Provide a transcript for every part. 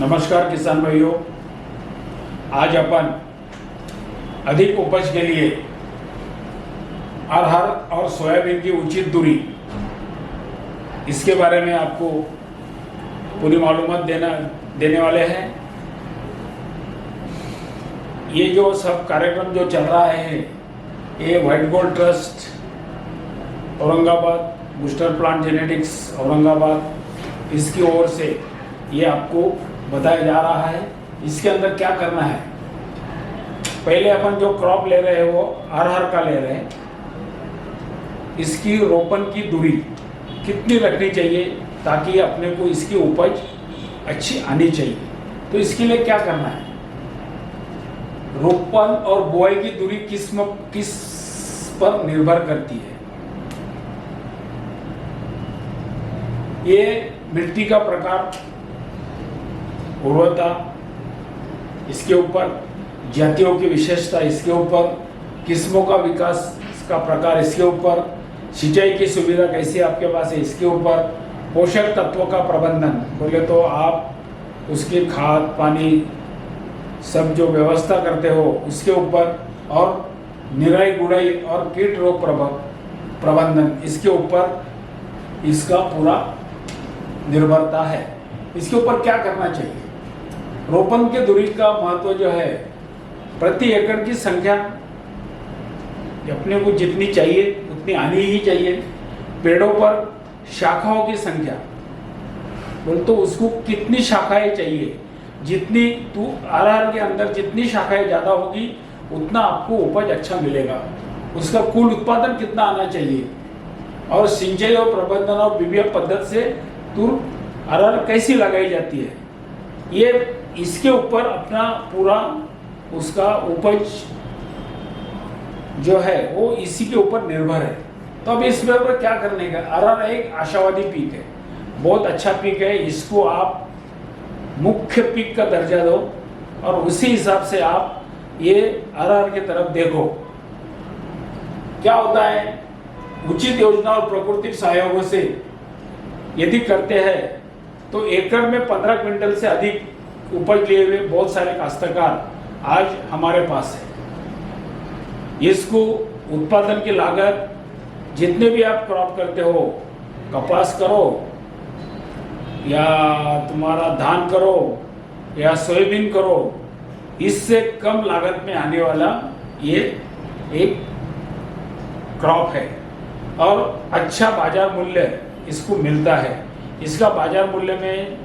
नमस्कार किसान भाइयों, आज अपन अधिक उपज के लिए अरहर और सोयाबीन की उचित दूरी, इसके बारे में आपको पूरी मालूमात देने वाले हैं। ये जो सब कार्यक्रम जो चल रहा है, ये white gold trust Aurangabad, booster plant genetics Aurangabad, इसकी ओर से ये आपको बताया जा रहा है। इसके अंदर क्या करना है, पहले अपन जो क्रॉप ले रहे हैं वो अरहर का ले रहे हैं। इसकी रोपण की दूरी कितनी रखनी चाहिए ताकि अपने को इसकी उपज अच्छी आनी चाहिए। तो इसके लिए क्या करना है, रोपण और बुआई की दूरी किस पर निर्भर करती है। ये मिट्टी का प्रकार, उर्वरता, इसके ऊपर जातियों की विशेषता, इसके ऊपर किस्मों का विकास का प्रकार, इसके ऊपर सिंचाई की सुविधा कैसी आपके पास है, इसके ऊपर पोषक तत्वों का प्रबंधन, बोले तो आप उसकी खाद पानी सब जो व्यवस्था करते हो उसके ऊपर, और निराई गुड़ाई और कीट रोग प्रबंधन, इसके ऊपर इसका पूरा निर्भरता है। इसके ऊपर क्या करना चाहिए, रोपण के दूरी का महत्व जो है, प्रति एकड़ की संख्या अपने को जितनी चाहिए उतनी आनी ही चाहिए। पेड़ों पर शाखाओं की संख्या, बोल तो उसको कितनी शाखाएं चाहिए, जितनी अरहर के अंदर जितनी शाखाएं ज्यादा होगी उतना आपको उपज अच्छा मिलेगा। उसका कुल उत्पादन कितना आना चाहिए, और सिंचाई और प्रबंधन और बीबीएफ पद्धति से अरहर कैसी लगाई जाती है, ये इसके ऊपर अपना पूरा उसका उपज जो है वो इसी के ऊपर निर्भर है। तो अब इसमें ऊपर क्या करने का, अरहर एक आशावादी पीक है, बहुत अच्छा पीक है, इसको आप मुख्य पीक का दर्जा दो और उसी हिसाब से आप ये अरहर की तरफ देखो। क्या होता है, उचित योजना और प्राकृतिक सहयोगों से यदि करते हैं तो एकड़ में 15 क्विंटल से अधिक उपज लिए हुए बहुत सारे काश्तकार आज हमारे पास है। इसको उत्पादन की लागत, जितने भी आप क्रॉप करते हो, कपास करो या तुम्हारा धान करो या सोयाबीन करो, इससे कम लागत में आने वाला ये एक क्रॉप है और अच्छा बाजार मूल्य इसको मिलता है। इसका बाजार मूल्य में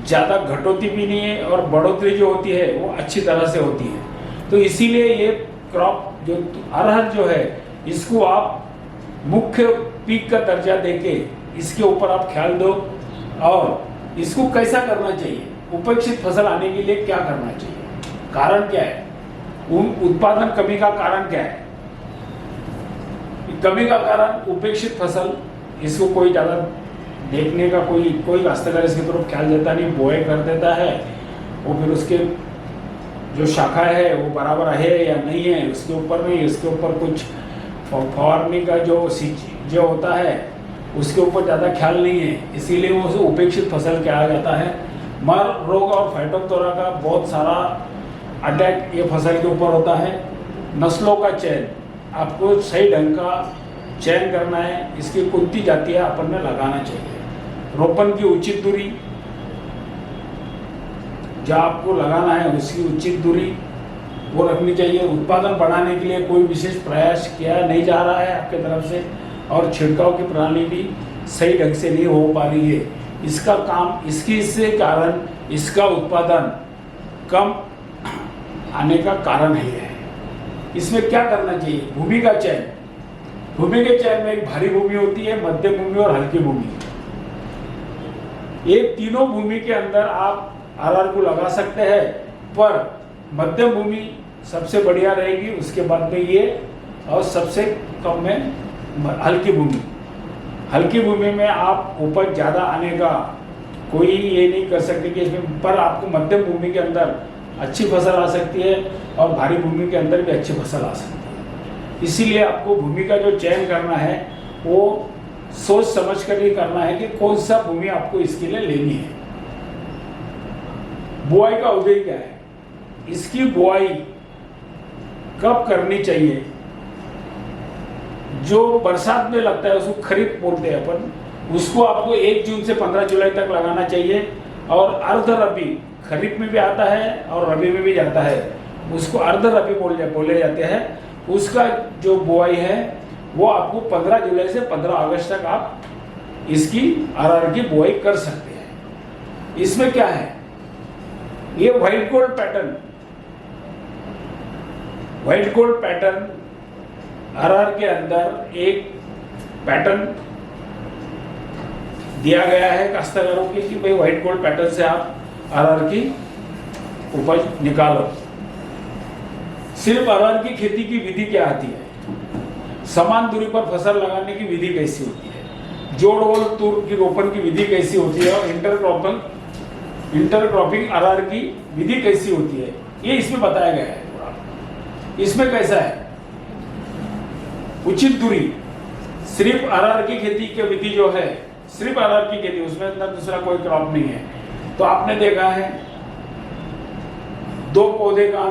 ज़्यादा घटोती भी नहीं है और बढ़ोतरी जो होती है वो अच्छी तरह से होती है। तो इसीलिए ये क्रॉप जो अरहर जो है, इसको आप मुख्य पीक का दर्जा देके इसके ऊपर आप ख्याल दो। और इसको कैसा करना चाहिए, उपेक्षित फसल आने के लिए क्या करना चाहिए, कारण क्या है, उत्पादन कमी का कारण क्या है। कमी का कारण उपेक्षित फसल, इसको कोई ज़्यादा देखने का कोई काश्तकार इसकी तरफ ख्याल देता नहीं, बोए कर देता है, वो फिर उसके जो शाखा है वो बराबर है या नहीं है उसके ऊपर नहीं, इसके ऊपर कुछ फवारनी का जो होता है उसके ऊपर ज़्यादा ख्याल नहीं है, इसीलिए वो उसे उपेक्षित फसल कहा जाता है। मर रोग और फाइटोप्थोरा का बहुत सारा अटैक ये फसल के ऊपर होता है। नस्लों का चयन, आपको सही ढंग का चयन करना है, इसकी कुंती जातियाँ अपन ने लगाना चाहिए। रोपण की उचित दूरी, जो आपको लगाना है उसकी उचित दूरी वो रखनी चाहिए। उत्पादन बढ़ाने के लिए कोई विशेष प्रयास किया नहीं जा रहा है आपके तरफ से, और छिड़काव की प्रणाली भी सही ढंग से नहीं हो पा रही है। इसका काम, इससे कारण इसका उत्पादन कम आने का कारण है। इसमें क्या करना चाहिए, भूमि का चयन। भूमि के चयन में एक भारी भूमि होती है, मध्यम भूमि और हल्की भूमि। ये तीनों भूमि के अंदर आप अरहर को लगा सकते हैं, पर मध्यम भूमि सबसे बढ़िया रहेगी, उसके बाद में ये, और सबसे कम में हल्की भूमि। हल्की भूमि में आप उपज ज़्यादा आने का कोई ये नहीं कर सकते कि इसमें, पर आपको मध्यम भूमि के अंदर अच्छी फसल आ सकती है और भारी भूमि के अंदर भी अच्छी फसल आ सकती है। इसीलिए आपको भूमि का जो चयन करना है वो सोच समझ कर ही करना है कि कौन सा भूमि आपको इसके लिए लेनी है। बुआई का उद्देश्य क्या है, इसकी बुआई कब करनी चाहिए। जो बरसात में लगता है उसको खरीफ बोलते हैं अपन, उसको आपको 1 जून से 15 जुलाई तक लगाना चाहिए। और अर्ध रबी, खरीफ में भी आता है और रबी में भी जाता है, उसको अर्ध रबी बोले जाते हैं। उसका जो बुआई है वो आपको 15 जुलाई से 15 अगस्त तक आप इसकी अरहर की बुआई कर सकते हैं। इसमें क्या है, ये व्हाइट गोल्ड पैटर्न अरहर के अंदर एक पैटर्न दिया गया है काश्तकारों के कि भाई व्हाइट गोल्ड पैटर्न से आप अरहर की उपज निकालो। सिर्फ अरहर की खेती की विधि क्या आती है, समान दूरी पर फसल लगाने की विधि कैसी होती है, जोड़ वोल तूर की रोपण की विधि कैसी होती है, और इंटरक्रॉपिंग अरहर की विधि कैसी होती है, ये इसमें बताया गया है। इसमें कैसा है, उचित दूरी, सिर्फ अरहर की खेती की विधि जो है, सिर्फ अरहर की खेती, उसमें अंदर दूसरा कोई क्रॉप नहीं है। तो आपने देखा है 2 पौधे का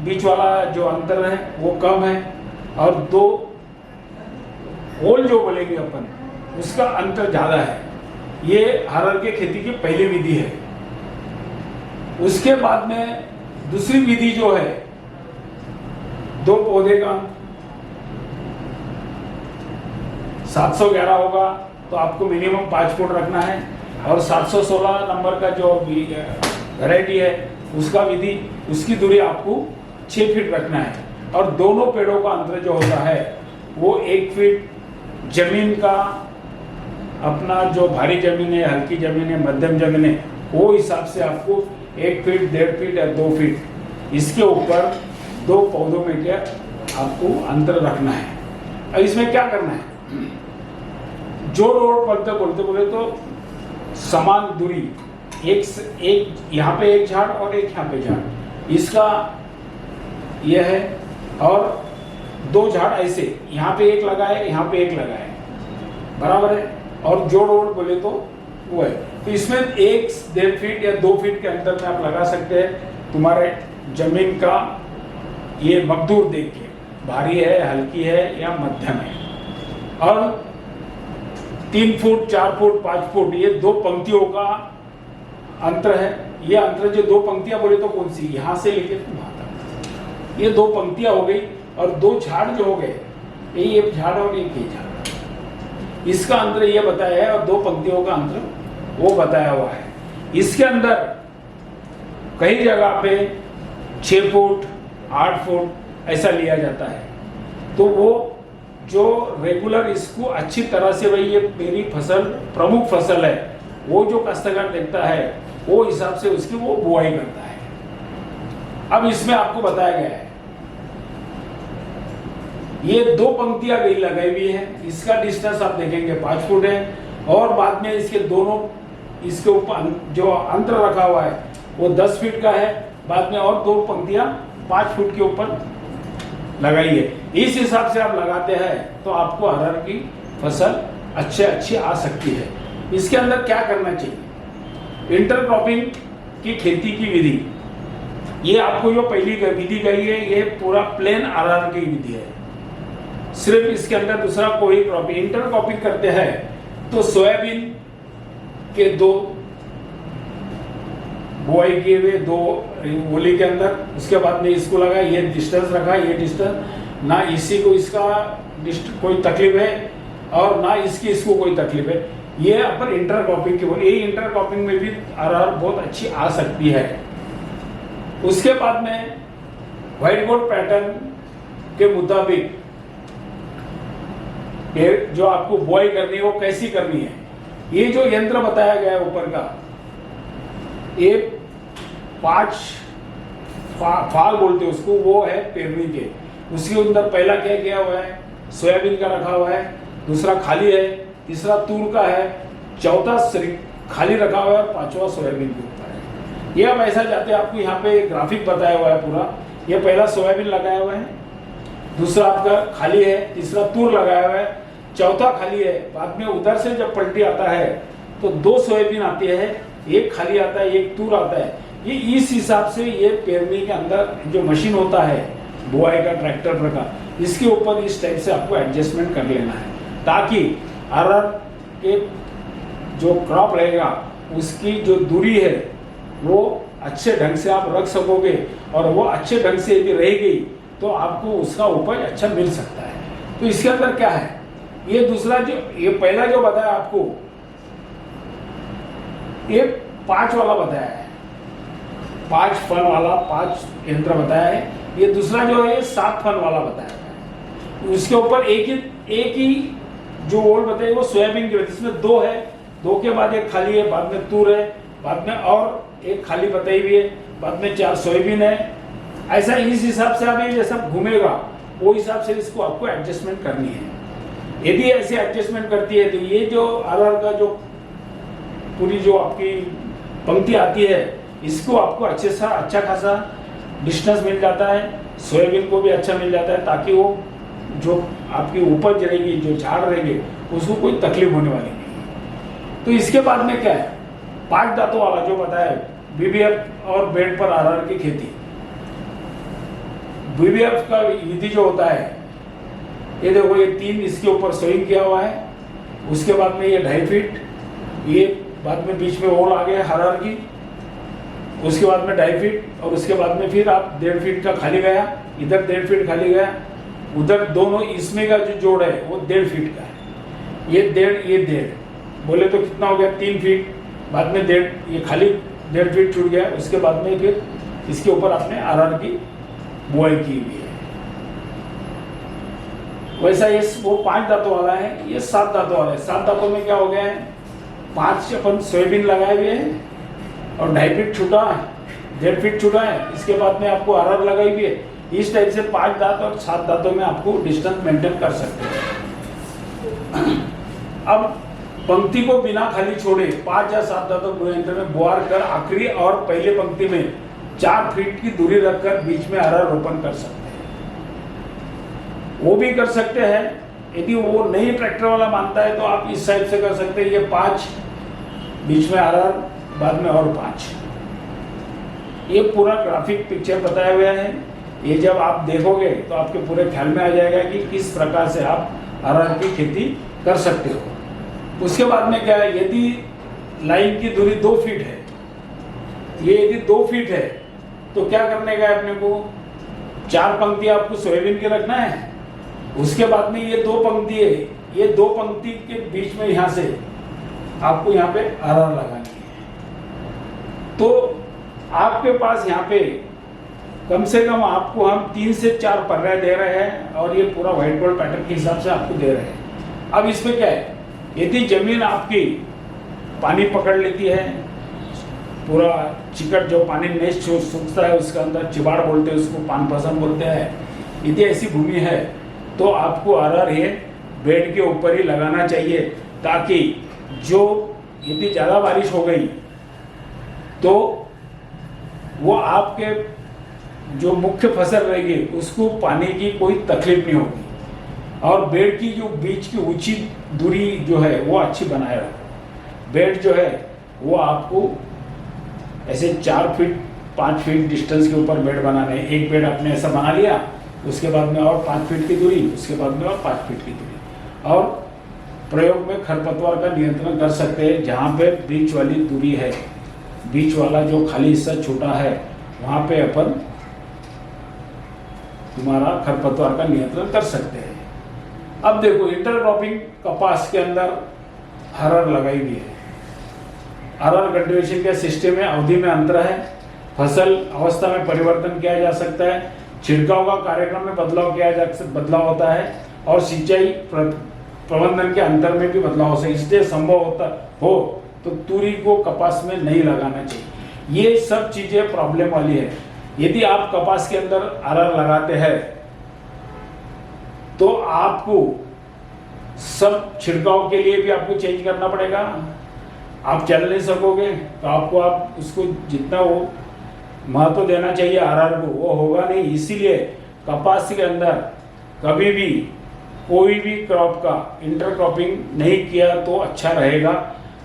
बीच वाला जो अंतर है वो कम है, और 2 होल जो बोलेंगे अपन उसका अंतर ज्यादा है। ये अरहर के खेती की पहली विधि है। उसके बाद में दूसरी विधि जो है, 2 पौधे का 711 होगा तो आपको मिनिमम 5 फुट रखना है, और 716 नंबर का जो वैरायटी है उसका विधि, उसकी दूरी आपको 6 फीट रखना है। और दोनों पेड़ों का अंतर जो होता है वो 1 फीट, जमीन का अपना जो भारी जमीन है, हल्की जमीन है, मध्यम जमीन है, वो हिसाब से आपको 1 फीट, 1.5 फीट या 2 फीट इसके ऊपर 2 पौधों में क्या आपको अंतर रखना है। अब इसमें क्या करना है, जोड़ रोड बोलते बोले तो समान दूरी, एक यहाँ पे एक झाड़ और एक यहाँ पे झाड़, इसका यह है, और 2 झाड़ ऐसे, यहाँ पे एक लगाए, यहाँ पे एक लगाए, बराबर है। और जोड़ रोड बोले तो वो है। तो इसमें 1.5 फीट या 2 फीट के अंदर में आप लगा सकते हैं। तुम्हारे जमीन का ये मकदूर देख के, भारी है, हल्की है या मध्यम है। और 3 फुट, 4 फुट, 5 फुट, ये 2 पंक्तियों का अंतर है। ये अंतर जो 2 पंक्तियां बोले तो कौन सी, यहां से लेकर वहां तक, ये 2 पंक्तियां हो गई। और 2 झाड़ जो हो गए, एक झाड़ और एक ही झाड़, इसका अंतर ये बताया है, और 2 पंक्तियों का अंतर वो बताया हुआ है। इसके अंदर कई जगह पे 6 फुट, 8 फुट ऐसा लिया जाता है। तो वो जो रेगुलर इसको अच्छी तरह से, भाई ये मेरी फसल प्रमुख फसल है, वो जो काश्तकार देखता है वो हिसाब से उसकी वो बुआई करता है। अब इसमें आपको बताया गया है, ये 2 पंक्तियां गई लगाई हुई है, इसका डिस्टेंस आप देखेंगे 5 फुट है, और बाद में इसके दोनों, इसके ऊपर जो अंतर रखा हुआ है वो 10 फीट का है, बाद में और 2 पंक्तियां 5 फुट के ऊपर लगाई है। इस हिसाब से आप लगाते हैं तो आपको अरहर की फसल अच्छी आ सकती है। इसके अंदर क्या करना चाहिए, इंटरक्रॉपिंग की खेती की विधि, ये आपको जो पहली विधि कही है ये पूरा प्लेन अरहर की विधि है। सिर्फ इसके अंदर दूसरा कोई क्रॉपिंग, इंटरक्रॉपिंग करते हैं तो सोयाबीन के 2 बुआई किए हुए 2 ओली के अंदर, उसके बाद में इसको लगा, ये डिस्टेंस रखा, ये डिस्टेंस, ना इसी को इसका कोई तकलीफ है और ना इसको कोई तकलीफ है। ये अपन इंटरक्रॉपिंग की बोले, ये इंटरक्रॉपिंग में भी अरहर बहुत अच्छी आ सकती है। उसके बाद में व्हाइट गोल्ड पैटर्न के मुताबिक जो आपको बुआई करनी है वो कैसी करनी है, ये जो यंत्र बताया गया है ऊपर का, ये 5 फाल बोलते हैं उसको, वो है पेरनी के। उसके अंदर पहला क्या किया हुआ है, सोयाबीन का रखा हुआ है, दूसरा खाली है, तीसरा तूर का है, चौथा खाली रखा हुआ है, 5वां सोयाबीन के ऊपर है। ये अब ऐसा जाते हैं, आपको यहाँ पे ग्राफिक बताया हुआ है पूरा। ये पहला सोयाबीन लगाया हुआ है, दूसरा आपका खाली है, तीसरा तूर लगाया हुआ है, चौथा खाली है। बाद में उधर से जब पलटी आता है तो 2 सोयाबीन आती है, एक खाली आता है, एक तूर आता है। ये इस हिसाब से ये पेरनी के अंदर जो मशीन होता है बुआई का ट्रैक्टर पर का, इसके ऊपर इस टाइप से आपको एडजस्टमेंट कर लेना है, ताकि अरहर के जो क्रॉप रहेगा उसकी जो दूरी है वो अच्छे ढंग से आप रख सकोगे, और वो अच्छे ढंग से यदि रहेगी तो आपको उसका उपज अच्छा मिल सकता है। तो इसके अंदर क्या है, ये दूसरा जो ये पहला जो बताया आपको, ये 5 वाला बताया है, 5 फन वाला 5 यंत्र बताया है। ये दूसरा जो है 7 फन वाला बताया है। उसके ऊपर एक ही जो ओल बताइए वो सोयाबीन की, इसमें 2 है, 2 के बाद एक खाली है, बाद में तूर है, बाद में और एक खाली बताई हुई है, बाद में 4 सोयाबीन है। ऐसा इस हिसाब से आप ये जैसा घूमेगा वो हिसाब से इसको आपको एडजस्टमेंट करनी है। यदि ऐसे एडजस्टमेंट करती है तो ये जो अरहर का जो पूरी जो आपकी पंक्ति आती है, इसको आपको अच्छा खासा डिस्टेंस मिल जाता है, सोयाबीन को भी अच्छा मिल जाता है, ताकि वो जो आपकी उपज रहेगी, जो झाड़ रहेंगे, उसको कोई तकलीफ होने वाली नहीं। तो इसके बाद में क्या है, 5 दांतों वाला जो बताया बीबीएफ और बेड पर अरहर की खेती। बीबीएफ का विधि जो होता है, ये देखो ये 3 इसके ऊपर सोइंग किया हुआ है, उसके बाद में ये 2.5 फीट, ये बाद में बीच में ओल आ गया अरहर की, उसके बाद में 2.5 फीट, और उसके बाद में फिर आप 1.5 फीट का खाली गया, इधर 1.5 फीट खाली गया, उधर दोनों इसमें का जो जोड़ है वो 1.5 फीट का है। ये 1.5 बोले तो कितना हो गया, 3 फीट, बाद में 1.5, ये खाली 1.5 फीट छूट गया। उसके बाद में फिर इसके ऊपर आपने अरहर की बुआई की हुई है। वैसा ये वो 5 दांतों वाला है, ये 7 दांतों वाला है। 7 दांतों में क्या हो गया है, 5 अपन सोयाबीन लगाए हुए हैं और 2.5 फीट छूटा है, 1.5 फीट छूटा है। इसके बाद में आपको अरहर लगाई हुई है। इस टाइप से 5 दांत और 7 दांतों में आपको डिस्टेंस मेंटेन कर सकते हैं। अब पंक्ति को बिना खाली छोड़े 5 या 7 दांतों यंत्र में बुआर कर आखिरी और पहले पंक्ति में 4 फीट की दूरी रखकर बीच में अरहर रोपण कर सकते हैं। वो भी कर सकते हैं, यदि वो नहीं ट्रैक्टर वाला मानता है तो आप इस साइड से कर सकते हैं। ये 5 बीच में अरहर, बाद में और 5। ये पूरा ग्राफिक पिक्चर बताया हुआ है। ये जब आप देखोगे तो आपके पूरे ख्याल में आ जाएगा कि किस प्रकार से आप अरहर की खेती कर सकते हो। उसके बाद में क्या है, यदि लाइन की दूरी 2 फीट है, ये यदि 2 फीट है तो क्या करने का है अपने को, 4 पंक्ति आपको सोयाबीन के रखना है। उसके बाद में ये 2 पंक्ति है, ये 2 पंक्ति के बीच में यहां से आपको यहाँ पे अरहर लगानी है। तो आपके पास यहाँ पे कम से कम आपको हम 3 से 4 पर्रे दे रहे हैं, और ये पूरा व्हाइट बोर्ड पैटर्न के हिसाब से आपको दे रहे हैं। अब इसमें क्या है, यदि जमीन आपकी पानी पकड़ लेती है, पूरा चिकट जो पानी नहीं सूखता है उसके अंदर चिबाड़ बोलते हैं उसको, पान पसंद बोलते हैं, यदि ऐसी भूमि है तो आपको अरहर ये बेड के ऊपर ही लगाना चाहिए, ताकि जो यदि ज़्यादा बारिश हो गई तो वो आपके जो मुख्य फसल रहेगी उसको पानी की कोई तकलीफ नहीं होगी, और बेड की जो बीच की ऊंची दूरी जो है वो अच्छी बनाए रखो। बेड जो है वो आपको ऐसे 4 फीट 5 फीट डिस्टेंस के ऊपर बेड बनाना है। एक बेड आपने ऐसा बना लिया, उसके बाद में और 5 फीट की दूरी, उसके बाद में और 5 फीट की दूरी। और प्रयोग में खरपतवार का नियंत्रण कर सकते हैं। जहाँ पे बीच वाली दूरी है, बीच वाला जो खाली हिस्सा छोटा है, वहाँ पे अपन तुम्हारा खरपतवार का नियंत्रण कर सकते हैं। अब देखो, इंटरक्रॉपिंग कपास के अंदर अरहर लगाई हुई है। अरहर कल्टीवेशन के सिस्टम में अवधि में अंतर है, फसल अवस्था में परिवर्तन किया जा सकता है, छिड़काव का कार्यक्रम में बदलाव होता है, और सिंचाई प्रबंधन के अंतर में भी बदलाव हो सकता है। इसलिए संभव होता हो तो तुरी को कपास में नहीं लगाना चाहिए। ये सब चीजें प्रॉब्लम वाली है। यदि आप कपास के अंदर अरहर लगाते हैं तो आपको सब छिड़काव के लिए भी आपको चेंज करना पड़ेगा। आप चल नहीं सकोगे तो आप उसको जितना वो महत्व देना चाहिए अरहर को, वो होगा नहीं। इसीलिए कपास के अंदर कभी भी कोई भी क्रॉप का इंटरक्रॉपिंग नहीं किया तो अच्छा रहेगा।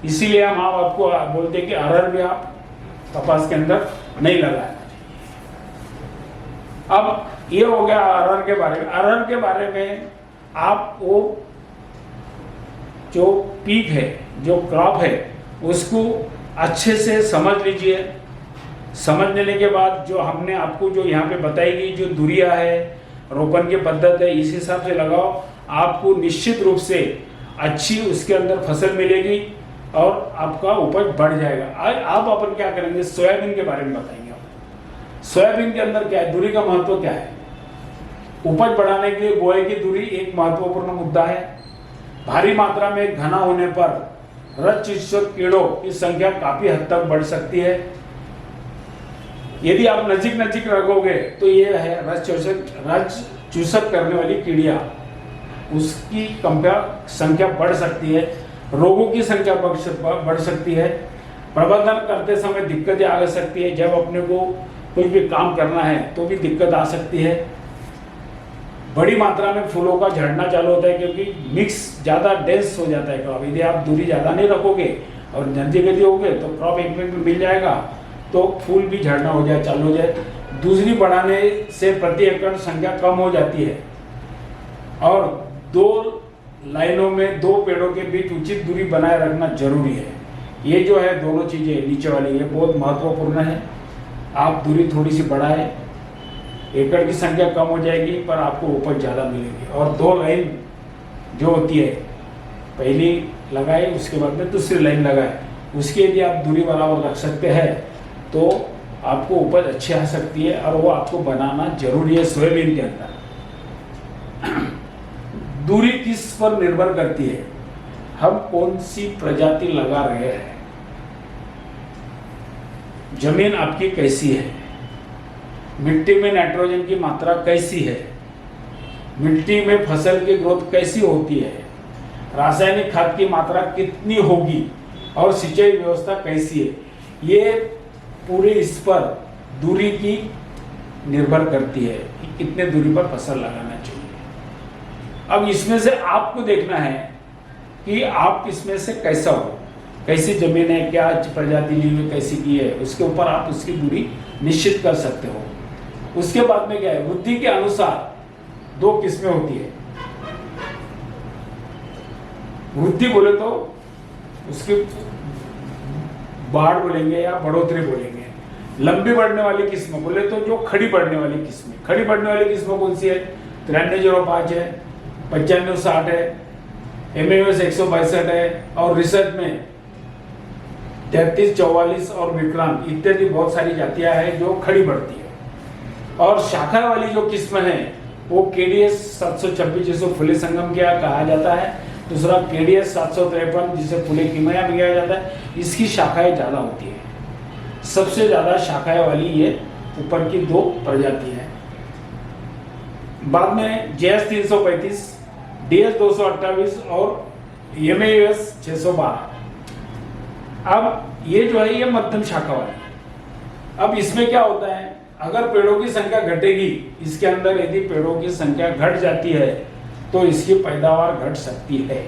इसीलिए हम आपको बोलते हैं कि अरहर भी आप कपास के अंदर नहीं लगाना चाहिए। अब ये हो गया अरहर के बारे में। अरहर के बारे में आप वो जो पीक है, जो क्रॉप है, उसको अच्छे से समझ लीजिए। समझ लेने के बाद जो हमने आपको जो यहाँ पे बताई गई जो दूरियां है, रोपण की पद्धत है, इस हिसाब से लगाओ। आपको निश्चित रूप से अच्छी उसके अंदर फसल मिलेगी और आपका उपज बढ़ जाएगा। आप अपन क्या करेंगे, सोयाबीन के बारे में बताएंगे। सोयाबीन के अंदर क्या है, दूरी का महत्व क्या है। उपज बढ़ाने के लिए बोए की दूरी एक महत्वपूर्ण मुद्दा है। भारी मात्रा में घना होने पर रस चूसक कीड़ों की संख्या काफी हद तक बढ़ सकती है। यदि आप नजीक नजीक रखोगे तो ये है रस चूसक करने वाली कीड़ियां, उसकी संख्या बढ़ सकती है। रोगों की संख्या बढ़ सकती है। प्रबंधन करते समय दिक्कतें आ सकती है। जब अपने को कुछ भी काम करना है तो भी दिक्कत आ सकती है। बड़ी मात्रा में फूलों का झड़ना चालू होता है क्योंकि मिक्स ज़्यादा डेंस हो जाता है क्रॉप। यदि आप दूरी ज़्यादा नहीं रखोगे और जल्दी जल्दी होगे तो क्रॉप एक मिनट में मिल जाएगा, तो फूल भी झड़ना हो जाए, चालू हो जाए। दूसरी बढ़ाने से प्रति एकड़ संख्या कम हो जाती है और 2 लाइनों में 2 पेड़ों के बीच उचित दूरी बनाए रखना जरूरी है। ये जो है दोनों चीज़ें नीचे वाली, ये बहुत महत्वपूर्ण है। आप दूरी थोड़ी सी बढ़ाएं, एकड़ की संख्या कम हो जाएगी पर आपको उपज ज़्यादा मिलेगी। और 2 लाइन जो होती है, पहली लगाए उसके बाद में दूसरी लाइन लगाए, उसकी यदि आप दूरी बराबर रख सकते हैं तो आपको उपज अच्छी आ सकती है और वो आपको बनाना जरूरी है। सोयाबीन के अंदर दूरी किस पर निर्भर करती है, हम कौन सी प्रजाति लगा रहे हैं, जमीन आपकी कैसी है, मिट्टी में नाइट्रोजन की मात्रा कैसी है, मिट्टी में फसल की ग्रोथ कैसी होती है, रासायनिक खाद की मात्रा कितनी होगी और सिंचाई व्यवस्था कैसी है, ये पूरे इस पर दूरी की निर्भर करती है कि कितने दूरी पर फसल लगाना चाहिए। अब इसमें से आपको देखना है कि आप इसमें से कैसा हो, कैसी जमीन है, क्या प्रजाति ली हुई कैसी की है, उसके ऊपर आप उसकी दूरी निश्चित कर सकते हो। उसके बाद में क्या है, वृद्धि के अनुसार 2 किस्में होती है। वृद्धि बोले तो उसकी बाढ़ बोलेंगे या बढ़ोतरी बोलेंगे। लंबी बढ़ने वाली किस्म बोले तो जो खड़ी बढ़ने वाली किस्म, खड़ी बढ़ने वाली किस्म कौन सी है, 9305 है, 9560 है, MAS 162 है और रिसर्च में 3344 और विक्रांत इत्यादि बहुत सारी जातियां हैं जो खड़ी बढ़ती है। और शाखा वाली जो किस्म है वो KDS 726 जिसे फुले संगम क्या कहा जाता है, दूसरा KDS 753 जिसे फुले किमया भी कहा जाता है। इसकी शाखाएं ज्यादा होती है। सबसे ज्यादा शाखाएं वाली ये ऊपर की 2 प्रजाति है। बाद में JS 335, DS 228 और MAS 612। अब ये जो है ये मध्यम शाखा वाली। अब इसमें क्या होता है, अगर पेड़ों की संख्या घटेगी, इसके अंदर यदि पेड़ों की संख्या घट जाती है तो इसकी पैदावार घट सकती है।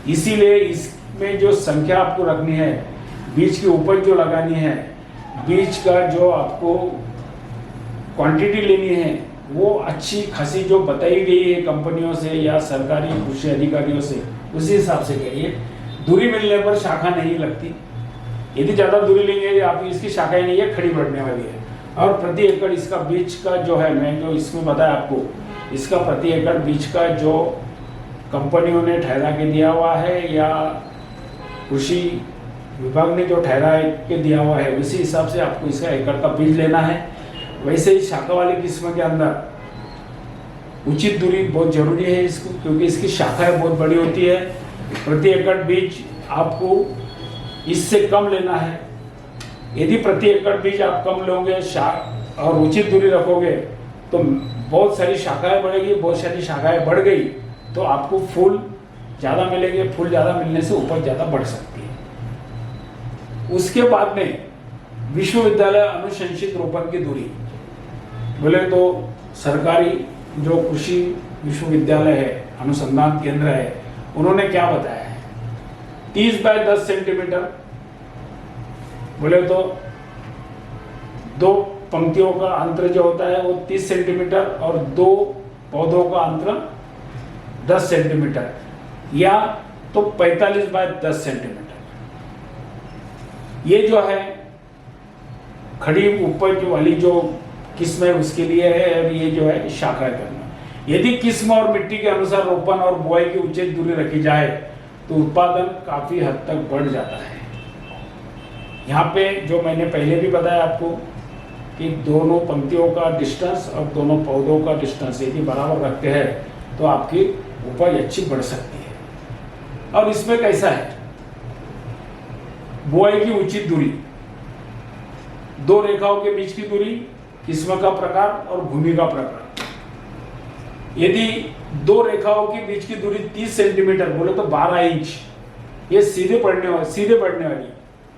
इसीलिए इसमें जो संख्या आपको रखनी है, बीज की उपज जो लगानी है, बीज का जो आपको क्वांटिटी लेनी है, वो अच्छी खासी जो बताई गई है कंपनियों से या सरकारी कृषि अधिकारियों से, उसी हिसाब से करिए। दूरी मिलने पर शाखा नहीं लगती। यदि ज़्यादा दूरी लेंगे आप, इसकी शाखाएं नहीं है, खड़ी बढ़ने वाली है। और प्रति एकड़ इसका बीज का जो है, मैं जो इसमें बताया आपको, इसका प्रति एकड़ बीज का जो कंपनियों ने ठहरा के दिया हुआ है या कृषि विभाग ने जो ठहरा के दिया हुआ है, उसी हिसाब से आपको इसका एकड़ का बीज लेना है। वैसे ही शाखा वाली किस्म के अंदर उचित दूरी बहुत जरूरी है इसको, क्योंकि इसकी शाखाएं बहुत बड़ी होती है। प्रति एकड़ बीज आपको इससे कम लेना है। यदि प्रति एकड़ बीज आप कम लोगे और उचित दूरी रखोगे तो बहुत सारी शाखाएं बढ़ेगी। बहुत सारी शाखाएं बढ़ गई तो आपको फूल ज़्यादा मिलेंगे। फूल ज़्यादा मिलने से उपज ज़्यादा बढ़ सकती है। उसके बाद में विश्वविद्यालय अनुशंसित रोपण की दूरी बोले तो सरकारी जो कृषि विश्वविद्यालय है, अनुसंधान केंद्र है, उन्होंने क्या बताया है, 30 बाय 10 सेंटीमीटर बोले तो दो पंक्तियों का अंतर जो होता है वो 30 सेंटीमीटर और दो पौधों का अंतर 10 सेंटीमीटर या तो 45 बाय 10 सेंटीमीटर। ये जो है खड़ी उपज वाली जो किस्म है उसके लिए है, और ये जो है शाखाएं करना। यदि किस्म और मिट्टी के अनुसार रोपण और बुआई की उचित दूरी रखी जाए तो उत्पादन काफी हद तक बढ़ जाता है। यहाँ पे जो मैंने पहले भी बताया आपको कि दोनों पंक्तियों का डिस्टेंस और दोनों पौधों का डिस्टेंस यदि बराबर रखते हैं तो आपकी उपज अच्छी बढ़ सकती है। और इसमें कैसा है, बुआई की उचित दूरी, दो रेखाओं के बीच की दूरी, किस्म का प्रकार और भूमि का प्रकार। यदि दो रेखाओं के बीच की दूरी 30 सेंटीमीटर बोले तो 12 इंच, ये सीधे बढ़ने वाली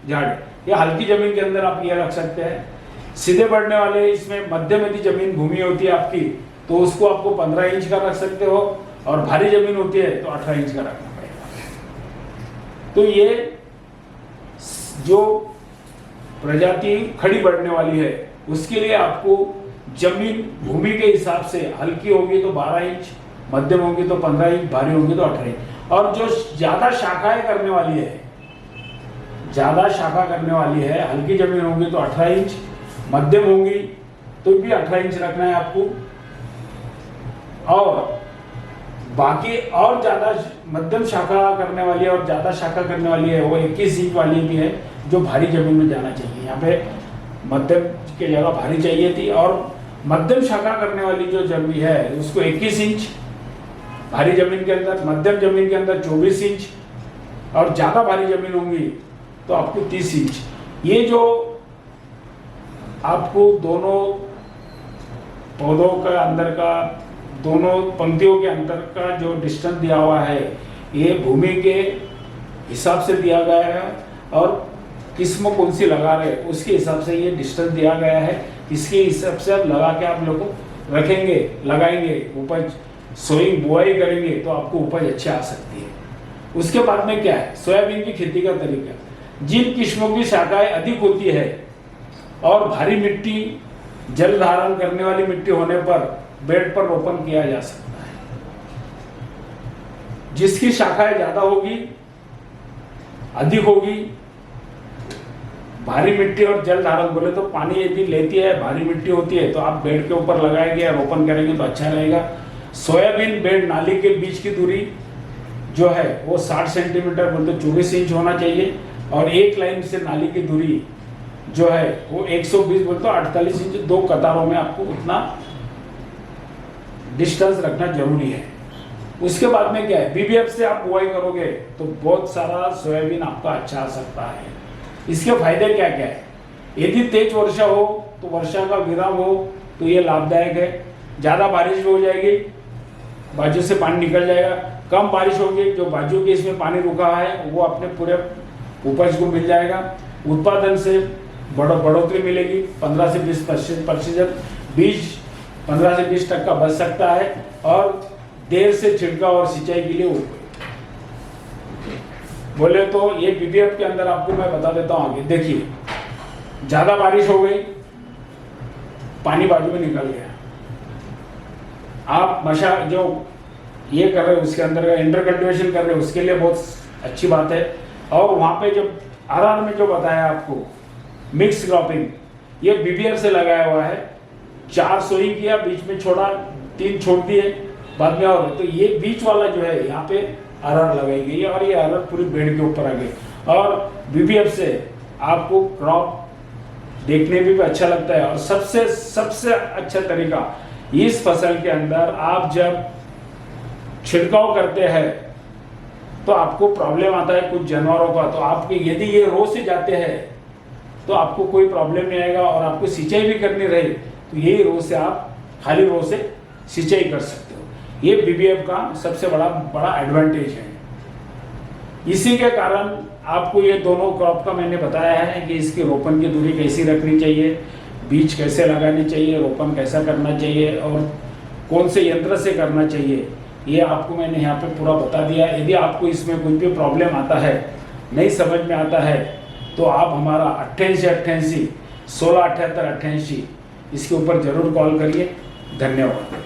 झाड़ है। या हल्की जमीन के अंदर आप ये रख सकते हैं। सीधे बढ़ने वाले इसमें मध्यम यदि जमीन भूमि होती है आपकी तो उसको आपको 15 इंच का रख सकते हो, और भारी जमीन होती है तो 18 इंच का रखना पड़ेगा। तो ये जो प्रजाति खड़ी बढ़ने वाली है उसके लिए आपको जमीन भूमि के हिसाब से हल्की होगी तो 12 इंच, मध्यम होगी तो 15 इंच, भारी होगी तो 18 इंच। और जो ज्यादा शाखाएं करने वाली है, ज्यादा शाखा करने वाली है, हल्की जमीन होगी तो 18 इंच, मध्यम होंगी तो भी 18 इंच रखना है आपको। और बाकी और ज्यादा मध्यम शाखा करने वाली है और ज्यादा शाखा करने वाली है वो 21 इंच वाली भी है जो भारी जमीन में जाना चाहिए। यहाँ पे मध्यम की जगह भारी चाहिए थी, और मध्यम शाखा करने वाली जो जमीन है उसको 21 इंच, भारी जमीन के अंदर, मध्यम जमीन के अंदर 24 इंच, और ज्यादा भारी जमीन होंगी तो आपको 30 इंच। ये जो आपको दोनों पौधों का अंदर का, दोनों पंक्तियों के अंदर का जो डिस्टेंस दिया हुआ है ये भूमि के हिसाब से दिया गया है, और किस्म कौन सी लगा रहे उसके हिसाब से ये डिस्टेंस दिया गया है। इसके हिसाब से आप लगा के आप लोग रखेंगे, लगाएंगे, उपज सोइंग बुआई करेंगे तो आपको उपज अच्छी आ सकती है। उसके बाद में क्या है, सोयाबीन की खेती का तरीका। जिन किस्मों की शाखाएं अधिक होती है और भारी मिट्टी, जल धारण करने वाली मिट्टी होने पर बेड पर रोपण किया जा सकता है। जिसकी शाखाएं ज्यादा होगी, अधिक होगी, भारी मिट्टी और जल धारण बोले तो पानी यदि लेती है, भारी मिट्टी होती है तो आप बेड के ऊपर लगाएंगे या रोपण करेंगे तो अच्छा रहेगा। सोयाबीन बेड नाली के बीच की दूरी जो है वो 60 सेंटीमीटर बोलते 24 इंच होना चाहिए, और एक लाइन से नाली की दूरी जो है वो 120 बोलते 48 इंच, दो कतारों में आपको उतना डिस्टेंस रखना जरूरी है। उसके बाद में क्या है, बीबीएफ से आप बुआई करोगे तो बहुत सारा सोयाबीन आपका अच्छा आ सकता है। इसके फायदे क्या क्या है, यदि तेज वर्षा हो तो वर्षा का विराम हो तो ये लाभदायक है। ज्यादा बारिश हो जाएगी, बाजू से पानी निकल जाएगा। कम बारिश होगी, जो बाजू के इसमें पानी रुका है वो अपने पूरे उपज को मिल जाएगा। उत्पादन से बढ़ोतरी मिलेगी 15 से 20%, बीज 15 से 20% बच सकता है, और देर से छिड़काव और सिंचाई के लिए उपयोग बोले तो ये बीबीएफ के अंदर आपको मैं बता देता हूँ आगे। देखिए, ज्यादा बारिश हो गई, पानी बाजू में निकल गया, आप मशा जो ये कर रहे हो उसके अंदर का इंटर कल्टीवेशन कर रहे हो उसके लिए बहुत अच्छी बात है। और वहां पे जो आरआर में जो बताया आपको मिक्स क्रॉपिंग, ये बीबीएफ से लगाया हुआ है। 4 सोई किया, बीच में छोड़ा, 3 छोड़ दिए बाद में, और तो ये बीच वाला जो है यहाँ पे आरआर लगाई गई है, और ये आरआर पूरी बेड के ऊपर आ गई। और बीबीएफ से आपको क्रॉप देखने में भी अच्छा लगता है। और सबसे अच्छा तरीका, इस फसल के अंदर आप जब छिड़काव करते हैं तो आपको प्रॉब्लम आता है कुछ जानवरों का, तो आपके यदि ये रो से जाते हैं तो आपको कोई प्रॉब्लम नहीं आएगा, और आपको सिंचाई भी करनी रहे तो यही रो से आप खाली रो से सिंचाई कर सकते हो। ये बीबीएफ का सबसे बड़ा एडवांटेज है। इसी के कारण आपको ये दोनों क्रॉप का मैंने बताया है कि इसकी रोपण की दूरी कैसी रखनी चाहिए, बीज कैसे लगानी चाहिए, रोपण कैसा करना चाहिए, और कौन से यंत्र से करना चाहिए, ये आपको मैंने यहाँ पे पूरा बता दिया। यदि आपको इसमें कोई भी प्रॉब्लम आता है, नहीं समझ में आता है, तो आप हमारा 8888 167888 इसके ऊपर जरूर कॉल करिए। धन्यवाद।